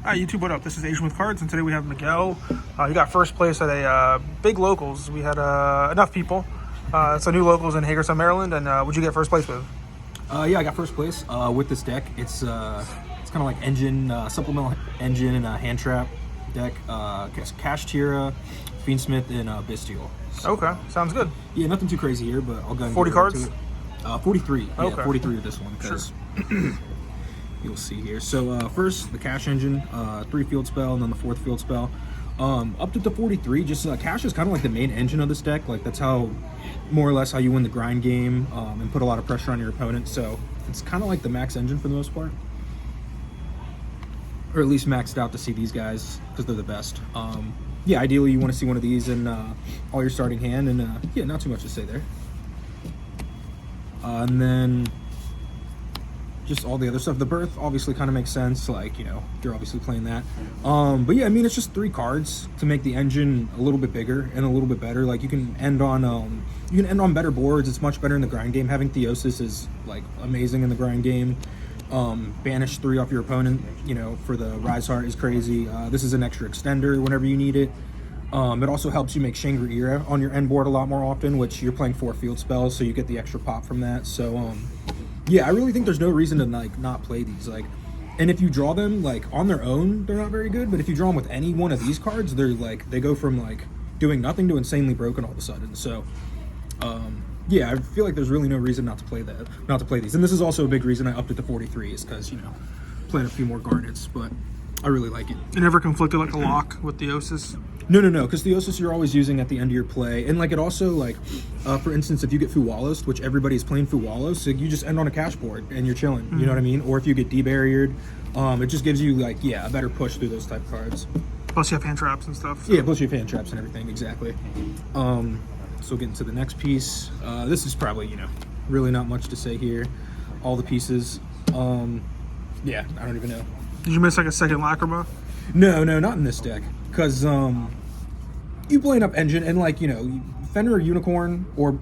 Hi YouTube, what up? This is Asian with Cards, and today we have Miguel. You got first place at a big locals. We had enough people. It's a new locals in Hagerstown, Maryland, and what'd you get first place with? Yeah, I got first place with this deck. It's kind of like engine, supplemental engine and a hand trap deck. Kashtira, Fiendsmith, and Bystial. So, okay, sounds good. Yeah, nothing too crazy here, but I'll go ahead and 40 get right cards? to it. 43. Okay. Yeah, 43 with this one because sure. You'll see here. So first, the Cash engine, 3 field spell, and then the 4th field spell. Up to 43, just Cash is kind of like the main engine of this deck. Like that's how, more or less, how you win the grind game and put a lot of pressure on your opponent. So it's kind of like the max engine for the most part, or at least maxed out to see these guys because they're the best. Yeah, ideally you want to see one of these in all your starting hand, and yeah, not too much to say there. And then just all the other stuff. The birth obviously kind of makes sense, like, you know, you're obviously playing that. But yeah, I mean, it's just 3 cards to make the engine a little bit bigger and a little bit better. Like you can end on better boards. It's much better in the grind game. Having Theosis is like amazing in the grind game. Banish 3 off your opponent, you know, for the Rise Heart is crazy. This is an extra extender whenever you need it. It also helps you make Shangri-Ira on your end board a lot more often, which you're playing 4 field spells, so you get the extra pop from that. So yeah, I really think there's no reason to like not play these. Like, and if you draw them like on their own, they're not very good. But if you draw them with any one of these cards, they're like, they go from like doing nothing to insanely broken all of a sudden. So yeah, I feel like there's really no reason not to play these. And this is also a big reason I upped it to 43 is because, you know, playing a few more Garnets. But I really like it. It never conflicted like a lock with Theosis? No, because Theosis you're always using at the end of your play. And like it also, like, for instance, if you get Fuwalos, which everybody's playing Fuwalos, so you just end on a cash board and you're chilling, you know what I mean? Or if you get debarriered, it just gives you, like, yeah, a better push through those type of cards. Plus you have hand traps and stuff. So. Yeah, plus you have hand traps and everything, exactly. So we'll get into the next piece. This is probably, you know, really not much to say here. All the pieces. Yeah, I don't even know. Did you miss like a second Lacrima? No, not in this deck. Because you play up engine and, like, you know, Fenrir Unicorn or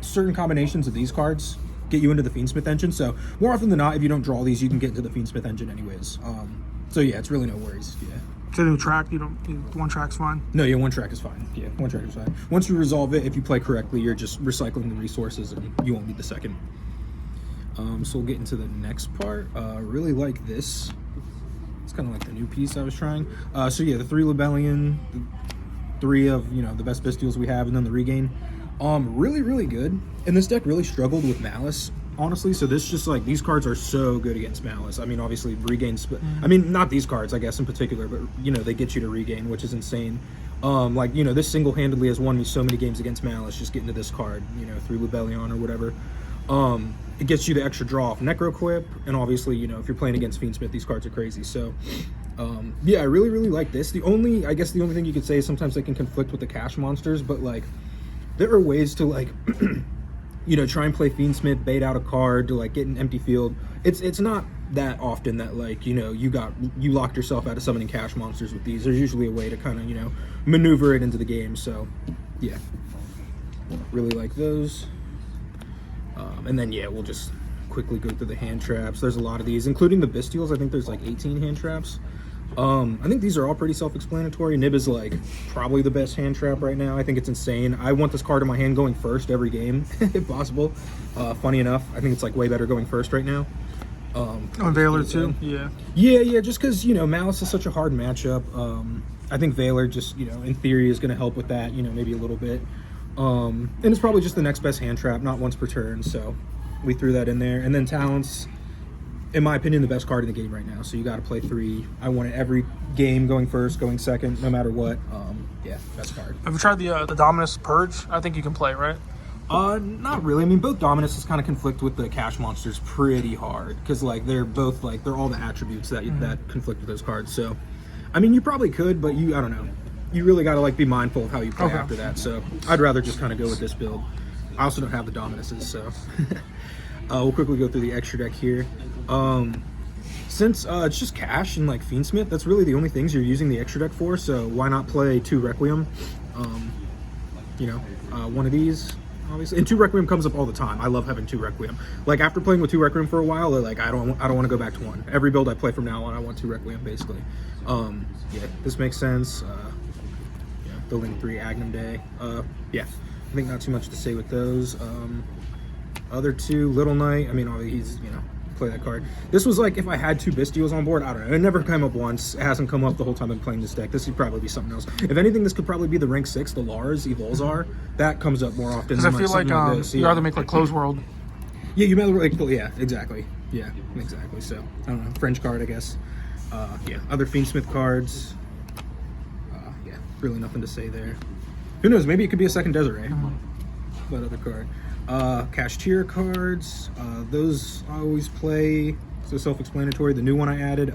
certain combinations of these cards get you into the Fiendsmith engine. So more often than not, if you don't draw these, you can get into the Fiendsmith engine anyways. So yeah, it's really no worries. Yeah. It's a new track. One track's fine. No, yeah, 1 track is fine. Yeah, 1 track is fine. Once you resolve it, if you play correctly, you're just recycling the resources and you won't need the second. So we'll get into the next part. Really like this. It's kind of like the new piece I was trying. So yeah, the 3 Libellion, the 3 of, you know, the best Bystials we have, and then the Regain. Really good. And this deck really struggled with Malice, honestly. So this just like, these cards are so good against Malice. I mean, obviously Regain's, I mean, not these cards, I guess, in particular, but, you know, they get you to Regain, which is insane. Like, you know, this single-handedly has won me so many games against Malice, just getting to this card, you know, 3 Libellion or whatever. It gets you the extra draw off Necroquip, and obviously, you know, if you're playing against Fiendsmith, these cards are crazy. So, yeah, I really like this. I guess the only thing you could say is sometimes they can conflict with the cash monsters, but, like, there are ways to, like, you know, try and play Fiendsmith, bait out a card to, like, get an empty field. It's not that often that, like, you know, you locked yourself out of summoning cash monsters with these. There's usually a way to kind of, you know, maneuver it into the game. So, yeah, really like those. And then, yeah, we'll just quickly go through the hand traps. There's a lot of these, including the Bystials. I think there's like 18 hand traps. I think these are all pretty self-explanatory. Nib is like probably the best hand trap right now. I think it's insane. I want this card in my hand going first every game, if possible. Funny enough, I think it's like way better going first right now. On Valor too? Yeah, just because, you know, Malice is such a hard matchup. I think Valor just, you know, in theory is going to help with that, you know, maybe a little bit. And it's probably just the next best hand trap, not once per turn, so we threw that in there. And then Talents, in my opinion, the best card in the game right now, so you got to play 3. I want it every game, going first, going second, no matter what. Yeah, best card. Have you tried the Dominus Purge? I think you can play, right? Not really. I mean, both Dominuses kind of conflict with the cash monsters pretty hard, because, like, they're both, like, they're all the attributes that conflict with those cards. So, I mean, you probably could, but I don't know. You really got to, like, be mindful of how you play after that. So I'd rather just kind of go with this build. I also don't have the Dominuses, so we'll quickly go through the extra deck here. Since it's just cash and like Fiendsmith, that's really the only things you're using the extra deck for. So why not play 2 Requiem? You know, one of these, obviously. And 2 Requiem comes up all the time. I love having 2 Requiem. Like, after playing with 2 Requiem for a while, like, I don't want to go back to 1. Every build I play from now on, I want 2 Requiem, basically. Yeah, this makes sense. Yeah, building 3 Agnum Day. Yeah, I think not too much to say with those. Other 2, Little Knight. I mean, obviously, he's, play that card. This was like if I had 2 Bystials on board. I don't know. It never came up once. It hasn't come up the whole time I've been playing this deck. This would probably be something else. If anything, this could probably be the rank 6, the Lars, Evolzar. That comes up more often. Because I feel like this. you either make like Close World. Yeah, you might like, yeah, exactly. Yeah, exactly. So, I don't know. French card, I guess. Yeah, other Fiendsmith cards. Yeah, really nothing to say there. Who knows? Maybe it could be a second Desiree. That other card. Kashtira cards, those I always play, so self-explanatory. The new one I added,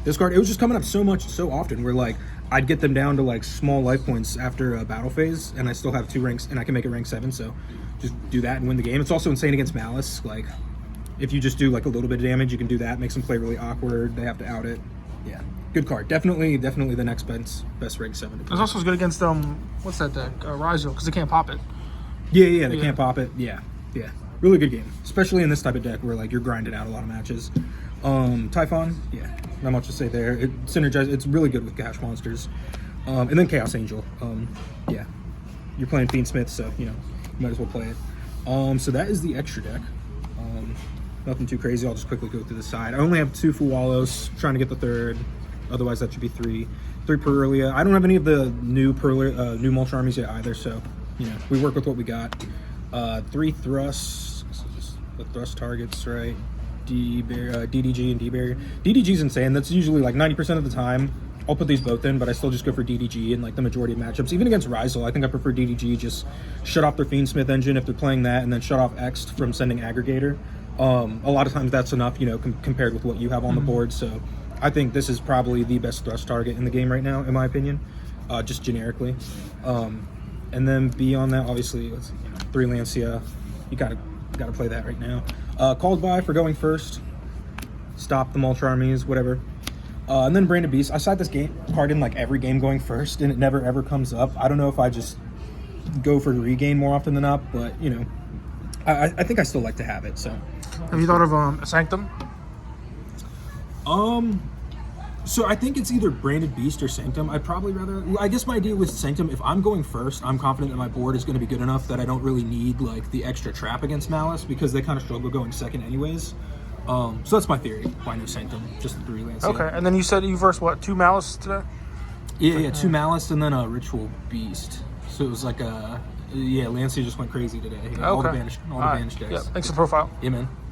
this card, it was just coming up so often where like I'd get them down to like small life points after a battle phase, and I still have 2 ranks, and I can make it rank 7, so just do that and win the game. It's also insane against Malice. Like, if you just do like a little bit of damage, you can do that, makes them play really awkward, they have to out it. Yeah, good card. Definitely the next best rank 7 to play. It's also good against what's that deck? Ryzel, because they can't pop it. Yeah, they can't pop it. Yeah. Really good game, especially in this type of deck where like you're grinding out a lot of matches. Typhon, yeah, not much to say there. It synergizes. It's really good with Gash monsters. And then Chaos Angel. Yeah, you're playing Fiendsmith, so you might as well play it. So that is the extra deck. Nothing too crazy. I'll just quickly go through the side. I only have 2 Fuwalos, trying to get the 3rd. Otherwise, that should be 3. 3 Perulia. I don't have any of the new new Mulch armies yet either, so. We work with what we got. 3 thrusts. The thrust targets, right? DDG and D-Barrier. DDG is insane. That's usually like 90% of the time. I'll put these both in, but I still just go for DDG in like the majority of matchups. Even against Ryzel, I think I prefer DDG. Just shut off their Fiendsmith engine if they're playing that, and then shut off X from sending Aggregator. A lot of times that's enough, compared with what you have on the board. So I think this is probably the best thrust target in the game right now, in my opinion, just generically. And then beyond that, obviously, 3 Lancia. You gotta play that right now. Called by for going first. Stop the Mulch armies, whatever. And then Branded Beast. I side this card in like every game going first, and it never ever comes up. I don't know if I just go for regain more often than not, but I think I still like to have it. So, have you thought of a Sanctum? So I think it's either Branded Beast or Sanctum. I'd probably rather. I guess my idea with Sanctum, if I'm going first, I'm confident that my board is going to be good enough that I don't really need like the extra trap against Malice, because they kind of struggle going second anyways. So that's my theory. Why no Sanctum? Just the 3 Lancia. Okay, and then you said you versed what? 2 Malice today? Yeah, 2 Malice and then a Ritual Beast. So it was like Lancia just went crazy today. All the banished decks. Yeah, thanks for the profile. Yeah, man.